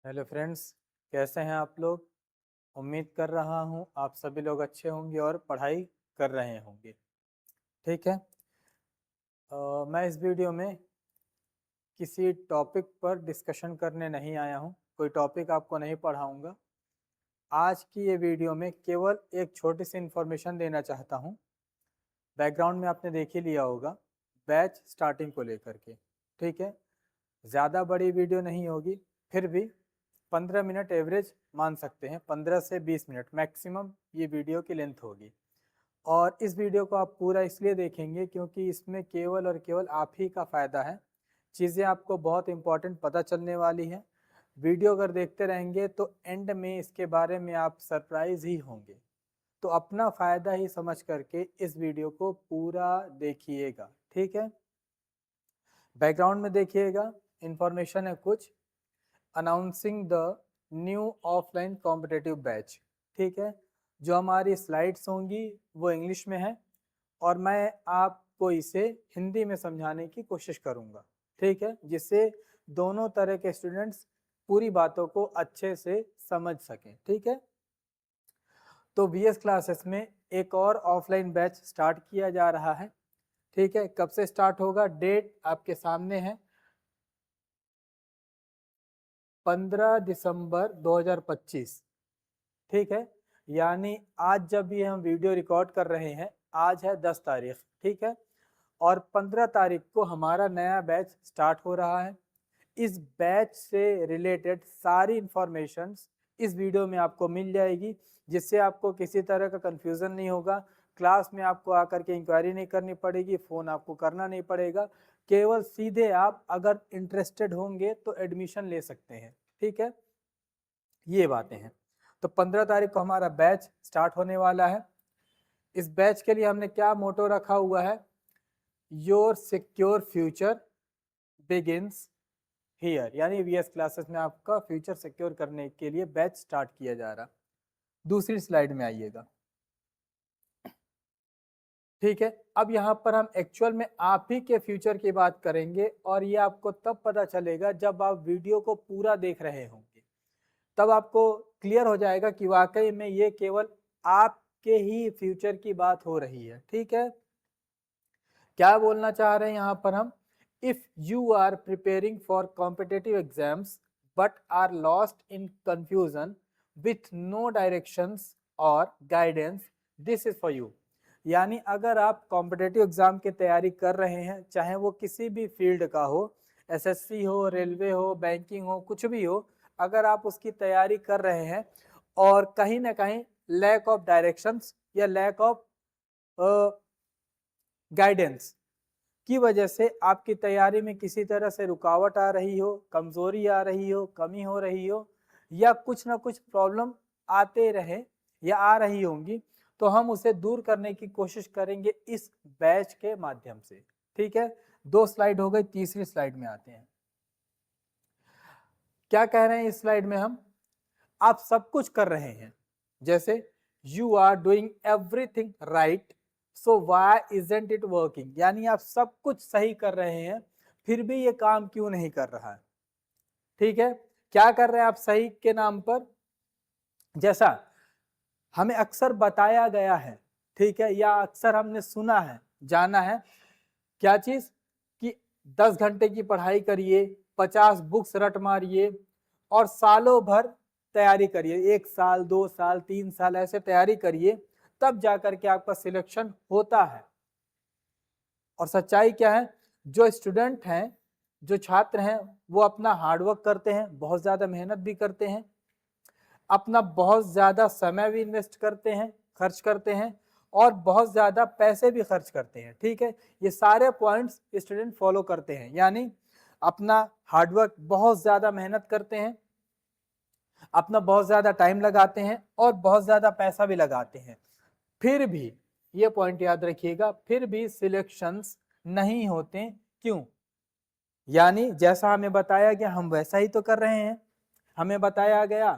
Hello friends, कैसे हैं आप लोग। उम्मीद कर रहा हूं आप सभी लोग अच्छे होंगे और पढ़ाई कर रहे होंगे। ठीक है। मैं इस वीडियो में किसी टॉपिक पर डिस्कशन करने नहीं आया हूं, कोई टॉपिक आपको नहीं पढ़ाऊंगा। आज की ये वीडियो में केवल एक छोटी सी इन्फॉर्मेशन देना चाहता हूं। बैकग्राउंड में आपने देख ही लिया होगा, बैच स्टार्टिंग को लेकर के। ठीक है, ज़्यादा बड़ी वीडियो नहीं होगी, फिर भी 15 मिनट एवरेज मान सकते हैं, 15 से 20 मिनट मैक्सिमम ये वीडियो की लेंथ होगी। और इस वीडियो को आप पूरा इसलिए देखेंगे क्योंकि इसमें केवल और केवल आप ही का फ़ायदा है। चीज़ें आपको बहुत इंपॉर्टेंट पता चलने वाली हैं। वीडियो अगर देखते रहेंगे तो एंड में इसके बारे में आप सरप्राइज ही होंगे। तो अपना फ़ायदा ही समझ करके इस वीडियो को पूरा देखिएगा। ठीक है। बैकग्राउंड में देखिएगा, इंफॉर्मेशन है कुछ। Announcing the new offline competitive batch. ठीक है, जो हमारी स्लाइड्स होंगी वो इंग्लिश में है और मैं आपको इसे हिंदी में समझाने की कोशिश करूंगा। ठीक है, जिससे दोनों तरह के स्टूडेंट्स पूरी बातों को अच्छे से समझ सकें। ठीक है, तो वीएस क्लासेस में एक और ऑफलाइन बैच स्टार्ट किया जा रहा है। ठीक है, कब से स्टार्ट होगा, डेट आपके सामने है, 15 दिसंबर 2025। ठीक है, यानी आज जब ये हम वीडियो रिकॉर्ड कर रहे हैं, आज है 10 तारीख। ठीक है, और 15 तारीख को हमारा नया बैच स्टार्ट हो रहा है। इस बैच से रिलेटेड सारी इंफॉर्मेशंस इस वीडियो में आपको मिल जाएगी, जिससे आपको किसी तरह का कंफ्यूजन नहीं होगा। क्लास में आपको आकर के इंक्वायरी नहीं करनी पड़ेगी, फ़ोन आपको करना नहीं पड़ेगा। केवल सीधे आप अगर इंटरेस्टेड होंगे तो एडमिशन ले सकते हैं। ठीक है, ये बातें हैं। तो 15 तारीख को हमारा बैच स्टार्ट होने वाला है। इस बैच के लिए हमने क्या मोटो रखा हुआ है, your secure future begins here, यानी वीएस क्लासेस में आपका फ्यूचर सिक्योर करने के लिए बैच स्टार्ट किया जा रहा। दूसरी स्लाइड में आइएगा। ठीक है, अब यहाँ पर हम एक्चुअल में आप ही के फ्यूचर की बात करेंगे और ये आपको तब पता चलेगा जब आप वीडियो को पूरा देख रहे होंगे। तब आपको क्लियर हो जाएगा कि वाकई में ये केवल आपके ही फ्यूचर की बात हो रही है। ठीक है, क्या बोलना चाह रहे हैं यहाँ पर हम, if you are preparing for competitive exams but are lost in confusion with no directions और guidance, this is for you. यानी अगर आप कॉम्पिटेटिव एग्जाम की तैयारी कर रहे हैं, चाहे वो किसी भी फील्ड का हो, एसएससी हो, रेलवे हो, बैंकिंग हो, कुछ भी हो, अगर आप उसकी तैयारी कर रहे हैं और कहीं ना कहीं लैक ऑफ डायरेक्शंस या लैक ऑफ गाइडेंस की वजह से आपकी तैयारी में किसी तरह से रुकावट आ रही हो, कमजोरी आ रही हो, कमी हो रही हो, या कुछ ना कुछ प्रॉब्लम आते रहे या आ रही होंगी, तो हम उसे दूर करने की कोशिश करेंगे इस बैच के माध्यम से। ठीक है, 2 स्लाइड हो गई, तीसरी स्लाइड में आते हैं। क्या कह रहे हैं इस स्लाइड में हम, आप सब कुछ कर रहे हैं, जैसे you are doing everything right, so why isn't it working, यानी आप सब कुछ सही कर रहे हैं फिर भी ये काम क्यों नहीं कर रहा है। ठीक है, क्या कर रहे हैं आप सही के नाम पर, जैसा हमें अक्सर बताया गया है, ठीक है, या अक्सर हमने सुना है, जाना है, क्या चीज, कि 10 घंटे की पढ़ाई करिए, 50 बुक्स रट मारिए और सालों भर तैयारी करिए, 1 साल 2 साल 3 साल ऐसे तैयारी करिए, तब जाकर के आपका सिलेक्शन होता है। और सच्चाई क्या है, जो स्टूडेंट हैं, जो छात्र हैं, वो अपना हार्डवर्क करते हैं, बहुत ज़्यादा मेहनत भी करते हैं, अपना बहुत ज़्यादा समय भी इन्वेस्ट करते हैं, खर्च करते हैं, और बहुत ज़्यादा पैसे भी खर्च करते हैं। ठीक है, ये सारे पॉइंट्स स्टूडेंट फॉलो करते हैं, यानी अपना हार्डवर्क, बहुत ज़्यादा मेहनत करते हैं, अपना बहुत ज़्यादा टाइम लगाते हैं और बहुत ज़्यादा पैसा भी लगाते हैं, फिर भी ये पॉइंट याद रखिएगा, फिर भी सिलेक्शंस नहीं होते। क्यों, यानी जैसा हमें बताया गया हम वैसा ही तो कर रहे हैं। हमें बताया गया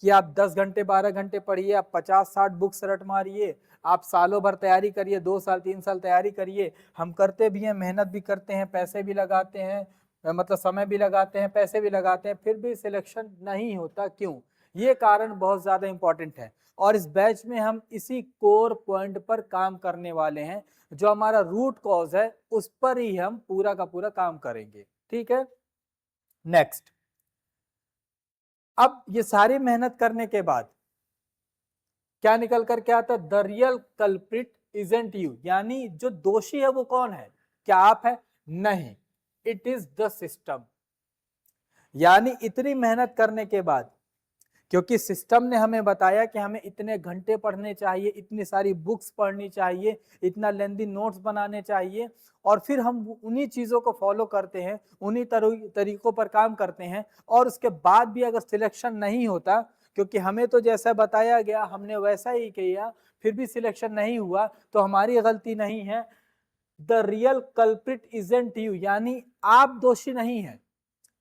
कि आप 10 घंटे 12 घंटे पढ़िए, आप 50-60 बुक्स रट मारिए, आप सालों भर तैयारी करिए, 2 साल 3 साल तैयारी करिए। हम करते भी हैं, मेहनत भी करते हैं, पैसे भी लगाते हैं, मतलब समय भी लगाते हैं, पैसे भी लगाते हैं, फिर भी सिलेक्शन नहीं होता, क्यों? ये कारण बहुत ज्यादा इंपॉर्टेंट है। और इस बैच में हम इसी कोर पॉइंट पर काम करने वाले हैं, जो हमारा रूट कॉज है उस पर ही हम पूरा का पूरा काम करेंगे। ठीक है, नेक्स्ट। अब ये सारी मेहनत करने के बाद क्या निकल कर के आता है? The real culprit isn't you, यानी जो दोषी है वो कौन है? क्या आप है? नहीं, इट इज द सिस्टम। यानी इतनी मेहनत करने के बाद, क्योंकि सिस्टम ने हमें बताया कि हमें इतने घंटे पढ़ने चाहिए, इतनी सारी बुक्स पढ़नी चाहिए, इतना लेंदी नोट्स बनाने चाहिए, और फिर हम उन्हीं चीजों को फॉलो करते हैं, उन्हीं तरीकों पर काम करते हैं, और उसके बाद भी अगर सिलेक्शन नहीं होता, क्योंकि हमें तो जैसा बताया गया हमने वैसा ही किया, फिर भी सिलेक्शन नहीं हुआ, तो हमारी गलती नहीं है। The real culprit isn't you, यानी आप दोषी नहीं है।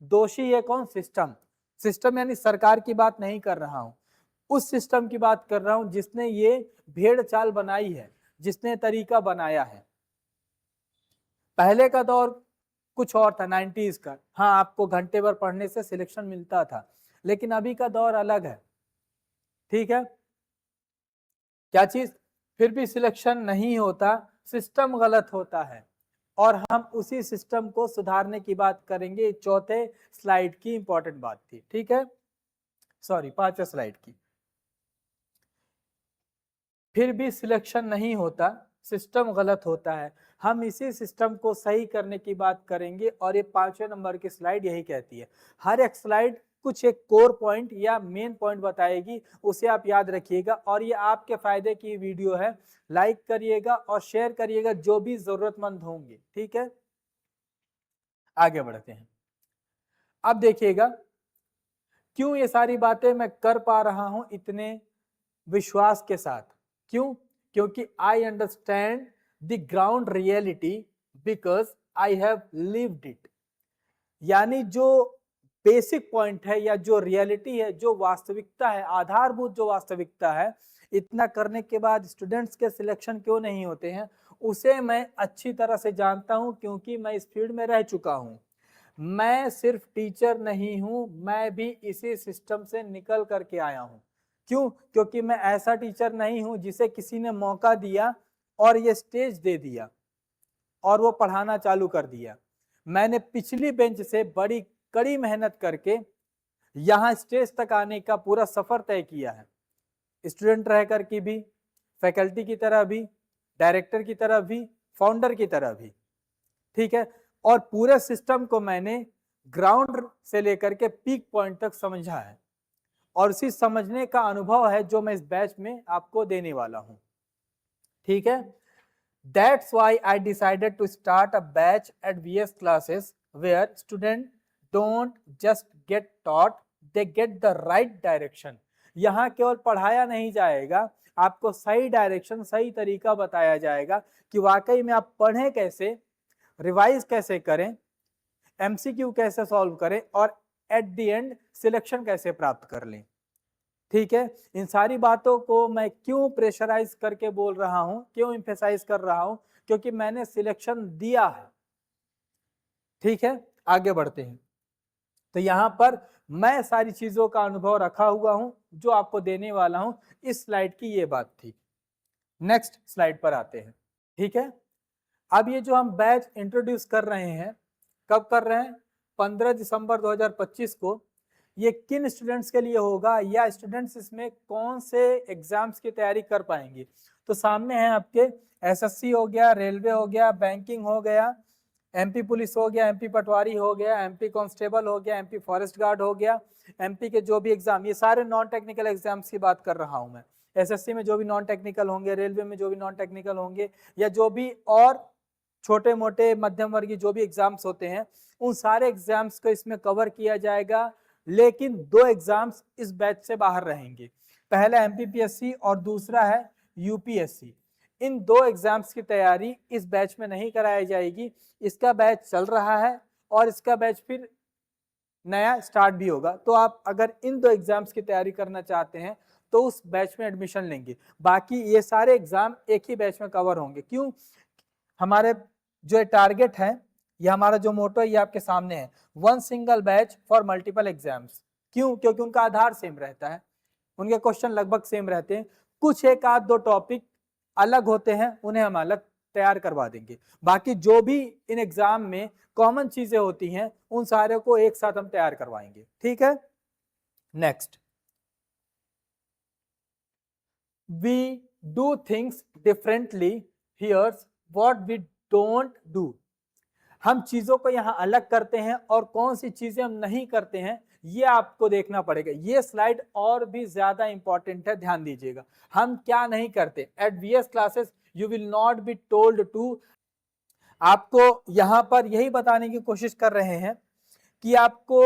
दोषी है कौन? सिस्टम। सिस्टम यानी सरकार की बात नहीं कर रहा हूं, उस सिस्टम की बात कर रहा हूं जिसने ये भेड़ चाल बनाई है, जिसने तरीका बनाया है। पहले का दौर कुछ और था, 90s का। हाँ, आपको घंटे भर पढ़ने से सिलेक्शन मिलता था, लेकिन अभी का दौर अलग है। ठीक है, क्या चीज? फिर भी सिलेक्शन नहीं होता, सिस्टम गलत होता है, और हम उसी सिस्टम को सुधारने की बात करेंगे। चौथे स्लाइड की इंपॉर्टेंट बात थी। ठीक है, सॉरी, 5वें स्लाइड की। फिर भी सिलेक्शन नहीं होता, सिस्टम गलत होता है, हम इसी सिस्टम को सही करने की बात करेंगे, और ये 5वें नंबर की स्लाइड यही कहती है। हर एक स्लाइड कुछ एक कोर पॉइंट या मेन पॉइंट बताएगी, उसे आप याद रखिएगा, और ये आपके फायदे की वीडियो है। लाइक करिएगा और शेयर करिएगा जो भी जरूरतमंद होंगे। ठीक है, आगे बढ़ते हैं। अब देखिएगा क्यों ये सारी बातें मैं कर पा रहा हूं इतने विश्वास के साथ। क्यों? क्योंकि I understand the ground reality because I have lived it. यानी जो बेसिक पॉइंट है या जो रियलिटी है, जो वास्तविकता है, आधारभूत जो वास्तविकता है, इतना करने के बाद स्टूडेंट्स के सिलेक्शन क्यों नहीं होते हैं, उसे मैं अच्छी तरह से जानता हूं, क्योंकि मैं इस फील्ड में रह चुका हूं। मैं सिर्फ टीचर नहीं हूं, मैं भी इसी सिस्टम से निकल करके आया हूं। क्यों? क्योंकि मैं ऐसा टीचर नहीं हूं जिसे किसी ने मौका दिया और ये स्टेज दे दिया और वो पढ़ाना चालू कर दिया। मैंने पिछली बेंच से बड़ी कड़ी मेहनत करके यहाँ स्टेज तक आने का पूरा सफर तय किया है। स्टूडेंट रह करके भी, फैकल्टी की तरह भी, डायरेक्टर की तरह भी, फाउंडर की तरह भी। ठीक है, और पूरे सिस्टम को मैंने ग्राउंड से लेकर के पीक पॉइंट तक समझा है, और उसी समझने का अनुभव है जो मैं इस बैच में आपको देने वाला हूं। ठीक है, that's why I decided to start a batch at VS classes where students don't just get taught, they get the right direction। यहाँ केवल पढ़ाया नहीं जाएगा, आपको सही डायरेक्शन, सही तरीका बताया जाएगा कि वाकई में आप पढ़ें कैसे, रिवाइज कैसे करें, एमसीक्यू कैसे सॉल्व करें, और एट द एंड सिलेक्शन कैसे प्राप्त कर लें। ठीक है, इन सारी बातों को मैं क्यों प्रेशराइज करके बोल रहा हूं, क्यों एम्फेसाइज कर रहा हूं? क्योंकि मैंने सिलेक्शन दिया है। ठीक है, आगे बढ़ते हैं। तो यहां पर मैं सारी चीजों का अनुभव रखा हुआ हूं जो आपको देने वाला हूं। इस स्लाइड की ये बात थी। नेक्स्ट स्लाइड पर आते हैं। ठीक है, अब ये जो हम बैच इंट्रोड्यूस कर रहे हैं, कब कर रहे हैं? 15 दिसंबर 2025 को। ये किन स्टूडेंट्स के लिए होगा, या स्टूडेंट्स इसमें कौन से एग्जाम्स की तैयारी कर पाएंगे? तो सामने है आपके एसएससी हो गया, रेलवे हो गया, बैंकिंग हो गया, एमपी पुलिस हो गया, एमपी पटवारी हो गया, एमपी कांस्टेबल हो गया, एमपी फॉरेस्ट गार्ड हो गया, एमपी के जो भी एग्जाम, ये सारे नॉन टेक्निकल एग्जाम्स की बात कर रहा हूं मैं। एसएससी में जो भी नॉन टेक्निकल होंगे, रेलवे में जो भी नॉन टेक्निकल होंगे, या जो भी और छोटे मोटे मध्यम वर्गीय जो भी एग्जाम्स होते हैं, उन सारे एग्जाम्स को इसमें कवर किया जाएगा। लेकिन दो एग्जाम्स इस बैच से बाहर रहेंगे, पहला एमपीपीएससी और दूसरा है यूपीएससी। इन दो एग्जाम्स की तैयारी इस बैच में नहीं कराई जाएगी। इसका बैच चल रहा है और इसका बैच फिर नया स्टार्ट भी होगा। तो आप अगर इन दो एग्जाम्स की तैयारी करना चाहते हैं तो उस बैच में एडमिशन लेंगे। बाकी ये सारे एग्जाम एक ही बैच में कवर होंगे। क्यों? हमारे जो टारगेट है ये हमारा जो मोटो है ये आपके सामने है, one single batch for multiple exams. क्यों? क्योंकि उनका आधार सेम रहता है, उनके क्वेश्चन लगभग सेम रहते हैं, कुछ एक आध दो टॉपिक अलग होते हैं, उन्हें हम अलग तैयार करवा देंगे। बाकी जो भी इन एग्जाम में कॉमन चीजें होती हैं उन सारे को एक साथ हम तैयार करवाएंगे। ठीक है, next, we do things differently, here's what we don't do. हम चीजों को यहाँ अलग करते हैं और कौन सी चीजें हम नहीं करते हैं ये आपको देखना पड़ेगा। ये स्लाइड और भी ज्यादा इंपॉर्टेंट है, ध्यान दीजिएगा। हम क्या नहीं करते, at VS classes you will not be told to, आपको यहाँ पर यही बताने की कोशिश कर रहे हैं कि आपको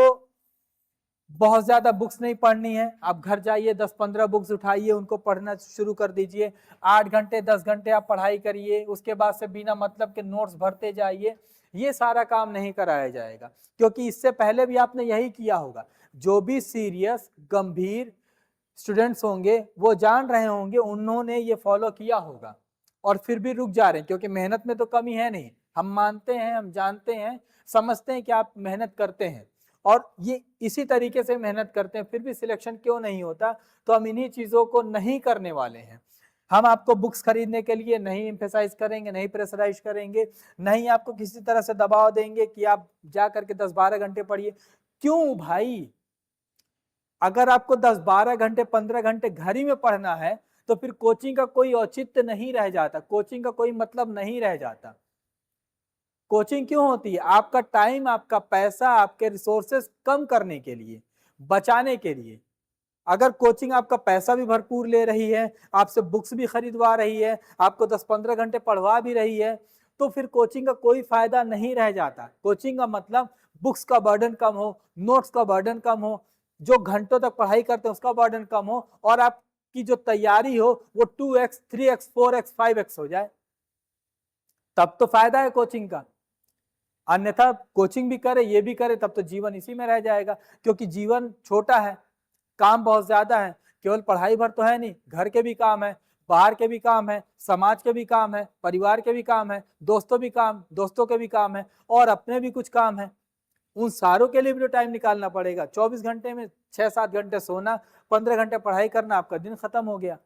बहुत ज्यादा बुक्स नहीं पढ़नी है। आप घर जाइए 10-15 बुक्स उठाइए, उनको पढ़ना शुरू कर दीजिए, 8 घंटे 10 घंटे आप पढ़ाई करिए, उसके बाद से बिना मतलब के नोट्स भरते जाइए। ये सारा काम नहीं कराया जाएगा, क्योंकि इससे पहले भी आपने यही किया होगा। जो भी सीरियस गंभीर स्टूडेंट्स होंगे वो जान रहे होंगे, उन्होंने ये फॉलो किया होगा और फिर भी रुक जा रहे हैं, क्योंकि मेहनत में तो कमी है नहीं। हम मानते हैं, हम जानते हैं, समझते हैं कि आप मेहनत करते हैं और ये इसी तरीके से मेहनत करते हैं, फिर भी सिलेक्शन क्यों नहीं होता? तो हम इन्हीं चीजों को नहीं करने वाले हैं। हम आपको बुक्स खरीदने के लिए नहीं एम्फेसाइज करेंगे, नहीं प्रेशराइज करेंगे, नहीं आपको किसी तरह से दबाव देंगे कि आप जा करके 10-12 घंटे पढ़िए। क्यों भाई? अगर आपको 10-12 घंटे 15 घंटे घर ही में पढ़ना है तो फिर कोचिंग का कोई औचित्य नहीं रह जाता, कोचिंग का कोई मतलब नहीं रह जाता। कोचिंग क्यों होती है? आपका टाइम, आपका पैसा, आपके रिसोर्सेस कम करने के लिए, बचाने के लिए। अगर कोचिंग आपका पैसा भी भरपूर ले रही है, आपसे बुक्स भी खरीदवा रही है, आपको 10-15 घंटे पढ़वा भी रही है, तो फिर कोचिंग का कोई फायदा नहीं रह जाता। कोचिंग का मतलब बुक्स का बर्डन कम हो, नोट्स का बर्डन कम हो, जो घंटों तक पढ़ाई करते हैं उसका बर्डन कम हो और आपकी जो तैयारी हो वो 2x 3x 4x 5x हो जाए, तब तो फायदा है कोचिंग का। अन्यथा कोचिंग भी करे ये भी करे तब तो जीवन इसी में रह जाएगा, क्योंकि जीवन छोटा है, काम बहुत ज्यादा है। केवल पढ़ाई भर तो है नहीं, घर के भी काम है, बाहर के भी काम है, समाज के भी काम है, परिवार के भी काम है, दोस्तों के भी काम है और अपने भी कुछ काम है। उन सारों के लिए भी तो टाइम निकालना पड़ेगा। 24 घंटे में 6-7 घंटे सोना, 15 घंटे पढ़ाई करना, आपका दिन खत्म हो गया।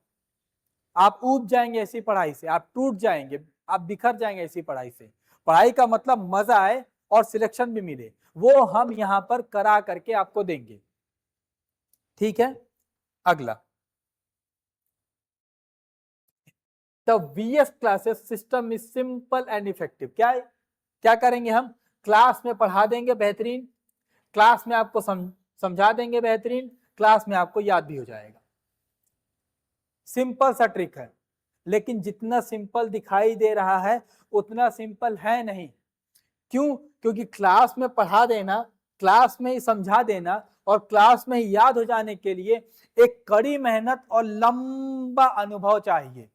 आप ऊब जाएंगे ऐसी पढ़ाई से, आप टूट जाएंगे, आप बिखर जाएंगे ऐसी पढ़ाई से। पढ़ाई का मतलब मजा आए और सिलेक्शन भी मिले, वो हम यहाँ पर करा करके आपको देंगे। ठीक है, अगला, the VS classes system is simple and effective. क्या करेंगे हम? क्लास में पढ़ा देंगे बेहतरीन, क्लास में आपको समझा देंगे बेहतरीन, क्लास में आपको याद भी हो जाएगा। सिंपल सा ट्रिक है, लेकिन जितना सिंपल दिखाई दे रहा है उतना सिंपल है नहीं। क्यों? क्योंकि क्लास में पढ़ा देना, क्लास में ही समझा देना और क्लास में ही याद हो जाने के लिए एक कड़ी मेहनत और लंबा अनुभव चाहिए।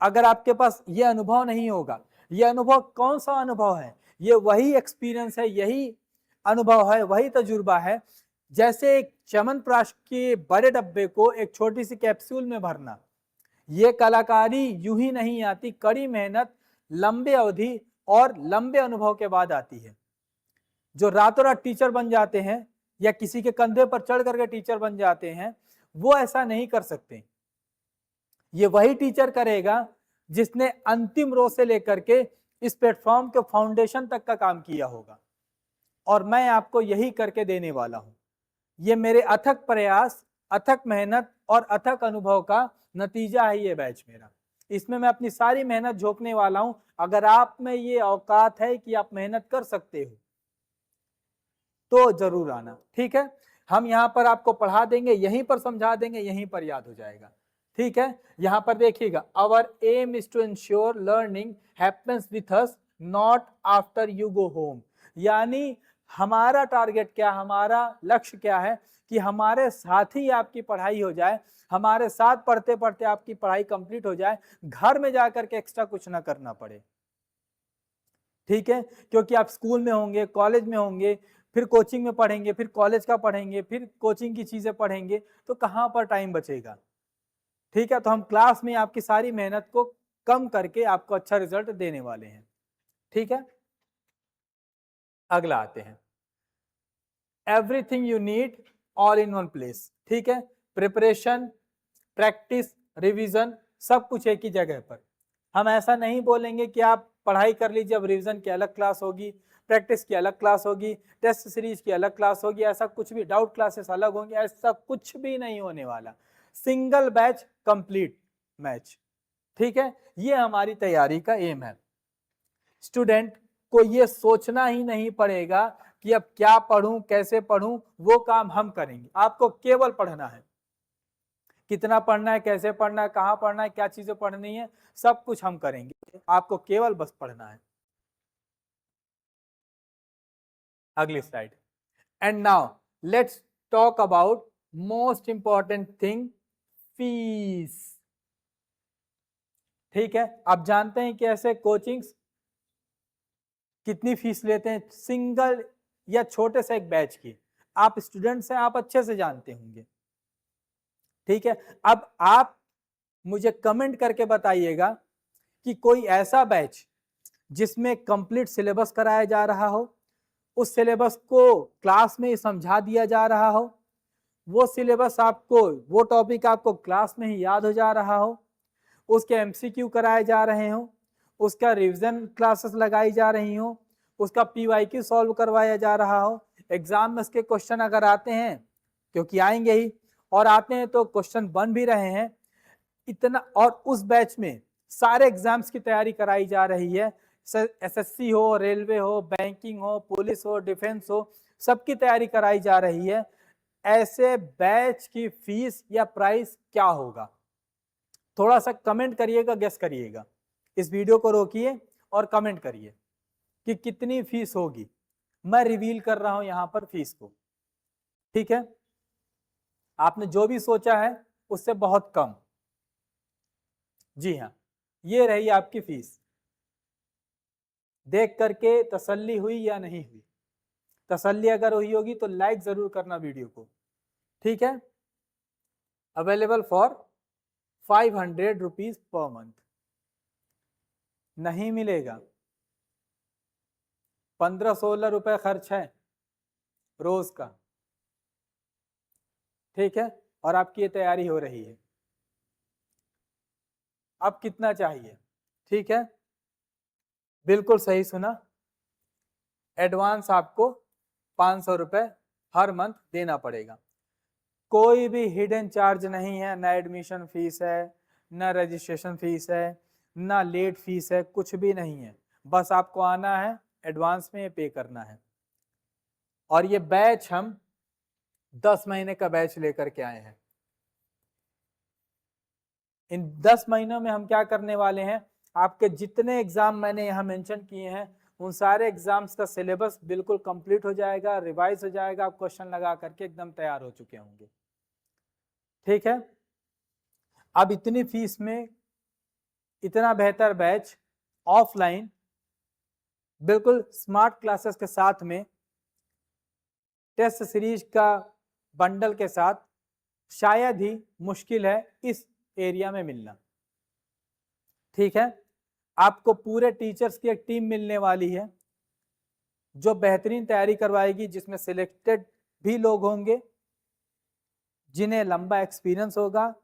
अगर आपके पास ये अनुभव नहीं होगा, ये अनुभव कौन सा अनुभव है? ये वही एक्सपीरियंस है, यही अनुभव है, वही तजुर्बा है जैसे एक च्यवनप्राश के बड़े डब्बे को एक छोटी सी कैप्सूल में भरना। ये कलाकारी यूं ही नहीं आती, कड़ी मेहनत, लंबे अवधि और लंबे अनुभव के बाद आती है। जो रातों रात टीचर बन जाते हैं या किसी के कंधे पर चढ़ करके टीचर बन जाते हैं, वो ऐसा नहीं कर सकते। ये वही टीचर करेगा जिसने अंतिम रो से लेकर के इस प्लेटफॉर्म के फाउंडेशन तक का काम किया होगा, और मैं आपको यही करके देने वाला हूं। ये मेरे अथक प्रयास, अथक मेहनत और अथक अनुभव का नतीजा है ये बैच मेरा। इसमें मैं अपनी सारी मेहनत झोंकने वाला हूं। अगर आप में ये औकात है कि आप मेहनत कर सकते हो तो जरूर आना। ठीक है, हम यहाँ पर आपको पढ़ा देंगे, यहीं पर समझा देंगे, यहीं पर याद हो जाएगा। ठीक है, यहाँ पर देखिएगा, our aim is to ensure learning happens with us not after you go home. यानी हमारा टारगेट क्या, हमारा लक्ष्य क्या है कि हमारे साथ ही आपकी पढ़ाई हो जाए, हमारे साथ पढ़ते पढ़ते आपकी पढ़ाई कंप्लीट हो जाए, घर में जाकर के एक्स्ट्रा कुछ ना करना पड़े। ठीक है, क्योंकि आप स्कूल में होंगे, कॉलेज में होंगे, फिर कोचिंग में पढ़ेंगे, फिर कॉलेज का पढ़ेंगे, फिर कोचिंग की चीजें पढ़ेंगे, तो कहाँ पर टाइम बचेगा। ठीक है, तो हम क्लास में आपकी सारी मेहनत को कम करके आपको अच्छा रिजल्ट देने वाले हैं। ठीक है, अगला आते हैं, everything you need all in one place. ठीक है, प्रिपरेशन, प्रैक्टिस, रिवीजन, सब कुछ एक ही जगह पर। हम ऐसा नहीं बोलेंगे कि आप पढ़ाई कर लीजिए, अब रिवीजन की अलग क्लास होगी, प्रैक्टिस की अलग क्लास होगी, टेस्ट सीरीज की अलग क्लास होगी, ऐसा कुछ भी, डाउट क्लासेस अलग होंगी, ऐसा कुछ भी नहीं होने वाला। Single batch complete match. ठीक है, ये हमारी तैयारी का एम है। स्टूडेंट को ये सोचना ही नहीं पड़ेगा कि अब क्या पढूं, कैसे पढूं, वो काम हम करेंगे। आपको केवल पढ़ना है, कितना पढ़ना है, कैसे पढ़ना है, कहां पढ़ना है, क्या चीजें पढ़नी है, सब कुछ हम करेंगे, आपको केवल बस पढ़ना है। अगली slide. And now let's talk about most important thing, fees. ठीक है, आप जानते हैं कि ऐसे कोचिंग्स कितनी फीस लेते हैं, सिंगल या छोटे से एक बैच की। आप स्टूडेंट्स हैं, आप अच्छे से जानते होंगे। ठीक है, अब आप मुझे कमेंट करके बताइएगा कि कोई ऐसा बैच जिसमें कंप्लीट सिलेबस कराया जा रहा हो, उस सिलेबस को क्लास में समझा दिया जा रहा हो, वो सिलेबस आपको, वो टॉपिक आपको क्लास में ही याद हो जा रहा हो, उसके एमसीक्यू कराए जा रहे हो, उसका रिवीजन क्लासेस लगाई जा रही हो, उसका पीवाईक्यू सॉल्व करवाया जा रहा हो, एग्जाम में उसके क्वेश्चन अगर आते हैं, क्योंकि आएंगे ही, और आते हैं तो क्वेश्चन बन भी रहे हैं इतना, और उस बैच में सारे एग्जाम्स की तैयारी कराई जा रही है, एसएससी हो, रेलवे हो, बैंकिंग हो, पुलिस हो, डिफेंस हो, सबकी तैयारी कराई जा रही है। ऐसे बैच की फीस या प्राइस क्या होगा, थोड़ा सा कमेंट करिएगा, गेस करिएगा। इस वीडियो को रोकिए और कमेंट करिए कि कितनी फीस होगी। मैं रिवील कर रहा हूं यहां पर फीस को। ठीक है, आपने जो भी सोचा है उससे बहुत कम। जी हाँ, ये रही आपकी फीस। देख करके तसल्ली हुई या नहीं हुई? तसल्ली अगर हुई होगी तो लाइक जरूर करना वीडियो को। ठीक है, available for 500 rupees per month. नहीं मिलेगा, 15-16 रुपए खर्च है रोज का। ठीक है, और आपकी ये तैयारी हो रही है। अब कितना चाहिए? ठीक है, बिल्कुल सही सुना, एडवांस आपको 500 रुपए हर मंथ देना पड़ेगा। कोई भी हिडन चार्ज नहीं है, ना एडमिशन फीस है, ना रजिस्ट्रेशन फीस है, ना लेट फीस है, कुछ भी नहीं है। बस आपको आना है, एडवांस में पे करना है। और ये बैच हम 10 महीने का बैच लेकर के आए हैं। इन 10 महीनों में हम क्या करने वाले हैं, आपके जितने एग्जाम मैंने यहाँ मेंशन किए हैं, उन सारे एग्जाम्स का सिलेबस बिल्कुल कंप्लीट हो जाएगा, रिवाइज हो जाएगा, आप क्वेश्चन लगा करके एकदम तैयार हो चुके होंगे। ठीक है, अब इतनी फीस में इतना बेहतर बैच ऑफलाइन, बिल्कुल स्मार्ट क्लासेस के साथ में, टेस्ट सीरीज का बंडल के साथ, शायद ही मुश्किल है इस एरिया में मिलना। ठीक है, आपको पूरे टीचर्स की एक टीम मिलने वाली है जो बेहतरीन तैयारी करवाएगी, जिसमें सिलेक्टेड भी लोग होंगे जिन्हें लंबा एक्सपीरियंस होगा।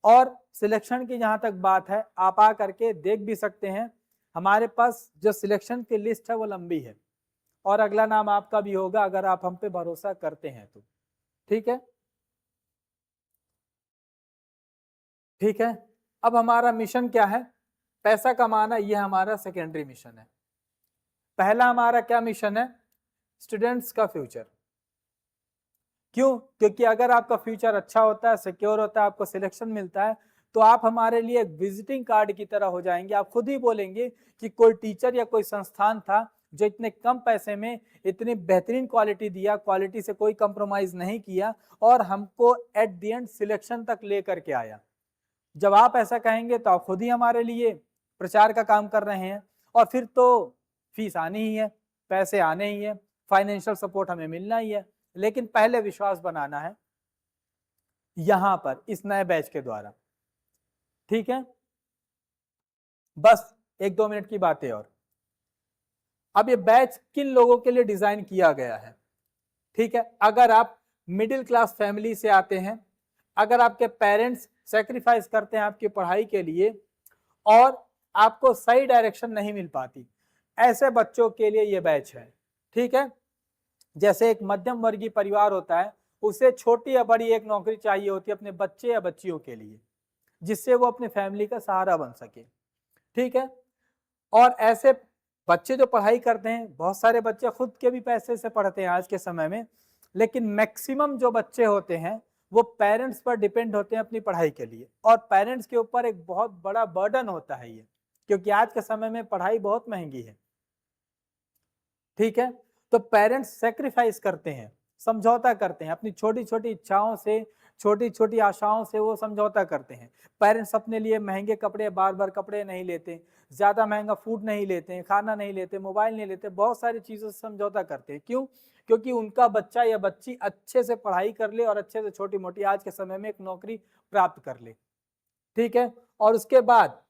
और सिलेक्शन की जहां तक बात है, आप आ करके देख भी सकते हैं, हमारे पास जो सिलेक्शन की लिस्ट है वो लंबी है, और अगला नाम आपका भी होगा अगर आप हम पे भरोसा करते हैं तो। ठीक है, ठीक है, अब हमारा मिशन क्या है? पैसा कमाना, ये हमारा सेकेंडरी मिशन है। पहला हमारा क्या मिशन है? स्टूडेंट्स का फ्यूचर। क्यों? क्योंकि अगर आपका फ्यूचर अच्छा होता है, सिक्योर होता है, आपको सिलेक्शन मिलता है, तो आप हमारे लिए एक विजिटिंग कार्ड की तरह हो जाएंगे। आप खुद ही बोलेंगे कि कोई टीचर या कोई संस्थान था जो इतने कम पैसे में इतनी बेहतरीन क्वालिटी दिया, क्वालिटी से कोई कंप्रोमाइज नहीं किया, और हमको एट द एंड सिलेक्शन तक ले करके आया। जब आप ऐसा कहेंगे तो आप खुद ही हमारे लिए प्रचार का काम कर रहे हैं, और फिर तो फीस आनी ही है, पैसे आने ही है, फाइनेंशियल सपोर्ट हमें मिलना ही है। लेकिन पहले विश्वास बनाना है यहां पर इस नए बैच के द्वारा। ठीक है, बस 1-2 मिनट की बातें और। अब ये बैच किन लोगों के लिए डिजाइन किया गया है? ठीक है, अगर आप मिडिल क्लास फैमिली से आते हैं, अगर आपके पेरेंट्स सेक्रीफाइस करते हैं आपकी पढ़ाई के लिए और आपको सही डायरेक्शन नहीं मिल पाती, ऐसे बच्चों के लिए ये बैच है। ठीक है, जैसे एक मध्यम वर्गीय परिवार होता है, उसे छोटी या बड़ी एक नौकरी चाहिए होती है अपने बच्चे या बच्चियों के लिए, जिससे वो अपनी फैमिली का सहारा बन सके। ठीक है, और ऐसे बच्चे जो पढ़ाई करते हैं, बहुत सारे बच्चे खुद के भी पैसे से पढ़ते हैं आज के समय में, लेकिन मैक्सिमम जो बच्चे होते हैं वो पेरेंट्स पर डिपेंड होते हैं अपनी पढ़ाई के लिए, और पेरेंट्स के ऊपर एक बहुत बड़ा बर्डन होता है ये, क्योंकि आज के समय में पढ़ाई बहुत महंगी है। ठीक है, तो पेरेंट्स सेक्रीफाइस करते हैं, समझौता करते हैं अपनी छोटी छोटी इच्छाओं से, छोटी छोटी आशाओं से वो समझौता करते हैं। पेरेंट्स अपने लिए महंगे कपड़े, बार बार कपड़े नहीं लेते, ज्यादा महंगा फूड नहीं लेते, खाना नहीं लेते, मोबाइल नहीं लेते, बहुत सारी चीजों से समझौता करते हैं। क्यों? क्योंकि उनका बच्चा या बच्ची अच्छे से पढ़ाई कर ले और अच्छे से छोटी मोटी आज के समय में एक नौकरी प्राप्त कर ले। ठीक है, और उसके बाद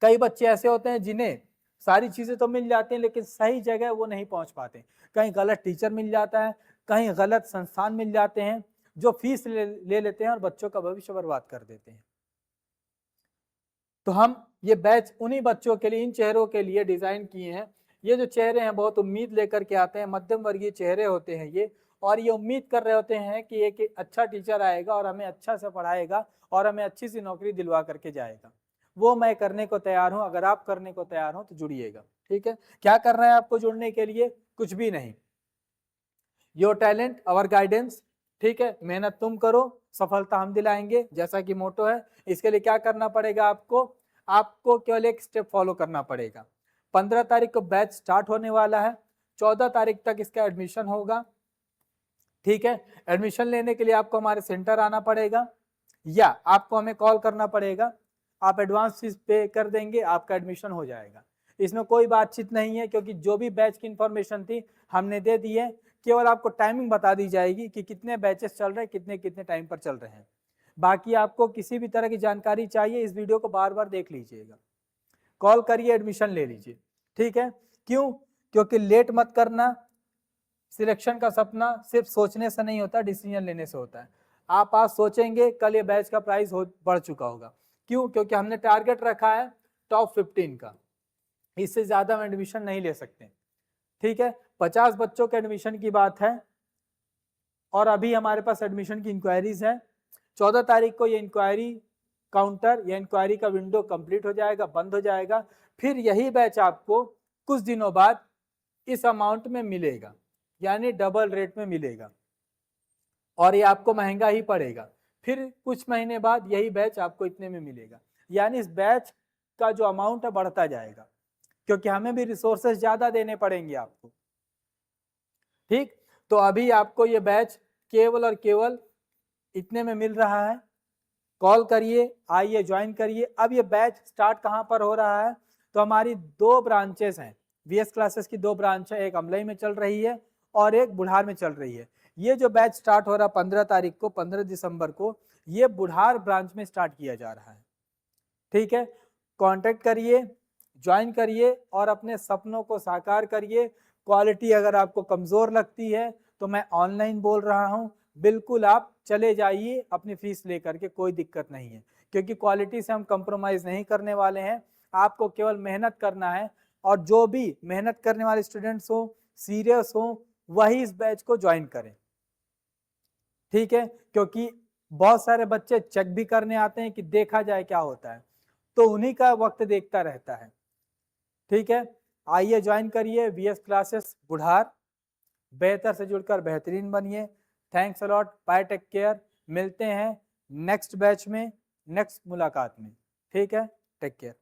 कई बच्चे ऐसे होते हैं जिन्हें सारी चीजें तो मिल जाती हैं लेकिन सही जगह वो नहीं पहुंच पाते, कहीं गलत टीचर मिल जाता है, कहीं गलत संस्थान मिल जाते हैं जो फीस ले लेते हैं और बच्चों का भविष्य बर्बाद कर देते हैं। तो हम ये बैच उन्हीं बच्चों के लिए, इन चेहरों के लिए डिजाइन किए हैं। ये जो चेहरे हैं बहुत उम्मीद लेकर के आते हैं, मध्यम वर्गीय चेहरे होते हैं ये, और ये उम्मीद कर रहे होते हैं कि एक अच्छा टीचर आएगा और हमें अच्छा से पढ़ाएगा और हमें अच्छी सी नौकरी दिलवा करके जाएगा। वो मैं करने को तैयार हूं, अगर आप करने को तैयार हो तो जुड़िएगा। ठीक है, क्या करना है आपको जुड़ने के लिए? कुछ भी नहीं, योर टैलेंट अवर गाइडेंस। ठीक है, मेहनत तुम करो, सफलता हम दिलाएंगे, जैसा कि मोटो है। इसके लिए क्या करना पड़ेगा आपको? आपको केवल एक स्टेप फॉलो करना पड़ेगा। 15 तारीख को बैच स्टार्ट होने वाला है, 14 तारीख तक इसका एडमिशन होगा। ठीक है, एडमिशन लेने के लिए आपको हमारे सेंटर आना पड़ेगा या आपको हमें कॉल करना पड़ेगा। आप एडवांस फीस पे कर देंगे, आपका एडमिशन हो जाएगा। इसमें कोई बातचीत नहीं है, क्योंकि जो भी बैच की इंफॉर्मेशन थी हमने दे दी है। केवल आपको टाइमिंग बता दी जाएगी कि कितने बैचेस चल रहे हैं, कितने कितने टाइम पर चल रहे हैं। बाकी आपको किसी भी तरह की जानकारी चाहिए, इस वीडियो को बार बार देख लीजिएगा, कॉल करिए, एडमिशन ले लीजिए। ठीक है, क्यों? क्योंकि लेट मत करना। सिलेक्शन का सपना सिर्फ सोचने से नहीं होता, डिसीजन लेने से होता है। आप आज सोचेंगे, कल ये बैच का प्राइस बढ़ चुका होगा। क्यों? क्योंकि हमने टारगेट रखा है टॉप 15 का, इससे ज्यादा हम एडमिशन नहीं ले सकते। ठीक है, 50 बच्चों के एडमिशन की बात है और अभी हमारे पास एडमिशन की इंक्वायरीज है। 14 तारीख को ये इंक्वायरी काउंटर या इंक्वायरी का विंडो कंप्लीट हो जाएगा, बंद हो जाएगा। फिर यही बैच आपको कुछ दिनों बाद इस अमाउंट में मिलेगा, यानी डबल रेट में मिलेगा, और ये आपको महंगा ही पड़ेगा। फिर कुछ महीने बाद यही बैच आपको इतने में मिलेगा, यानी इस बैच का जो अमाउंट है बढ़ता जाएगा, क्योंकि हमें भी रिसोर्सेज ज्यादा देने पड़ेंगे आपको। ठीक, तो अभी आपको ये बैच केवल और केवल इतने में मिल रहा है। कॉल करिए, आइए ज्वाइन करिए। अब ये बैच स्टार्ट कहाँ पर हो रहा है? तो हमारी 2 ब्रांचेस हैं, वीएस क्लासेस की 2 ब्रांच है, एक अमलई में चल रही है और एक बुढ़ार में चल रही है। ये जो बैच स्टार्ट हो रहा है 15 तारीख को, 15 दिसंबर को, ये बुढ़ार ब्रांच में स्टार्ट किया जा रहा है। ठीक है, कांटेक्ट करिए, ज्वाइन करिए और अपने सपनों को साकार करिए। क्वालिटी अगर आपको कमजोर लगती है तो मैं ऑनलाइन बोल रहा हूं, बिल्कुल आप चले जाइए अपनी फीस लेकर के, कोई दिक्कत नहीं है, क्योंकि क्वालिटी से हम कंप्रोमाइज नहीं करने वाले हैं। आपको केवल मेहनत करना है, और जो भी मेहनत करने वाले स्टूडेंट्स हो, सीरियस हो, वही इस बैच को ज्वाइन करें। ठीक है, क्योंकि बहुत सारे बच्चे चेक भी करने आते हैं कि देखा जाए क्या होता है, तो उन्हीं का वक्त देखता रहता है। ठीक है, आइए ज्वाइन करिए वीएस क्लासेस बुढ़ार, बेहतर से जुड़कर बेहतरीन बनिए। Thanks a lot, bye, take care. मिलते हैं नेक्स्ट बैच में, नेक्स्ट मुलाकात में। ठीक है, टेक केयर।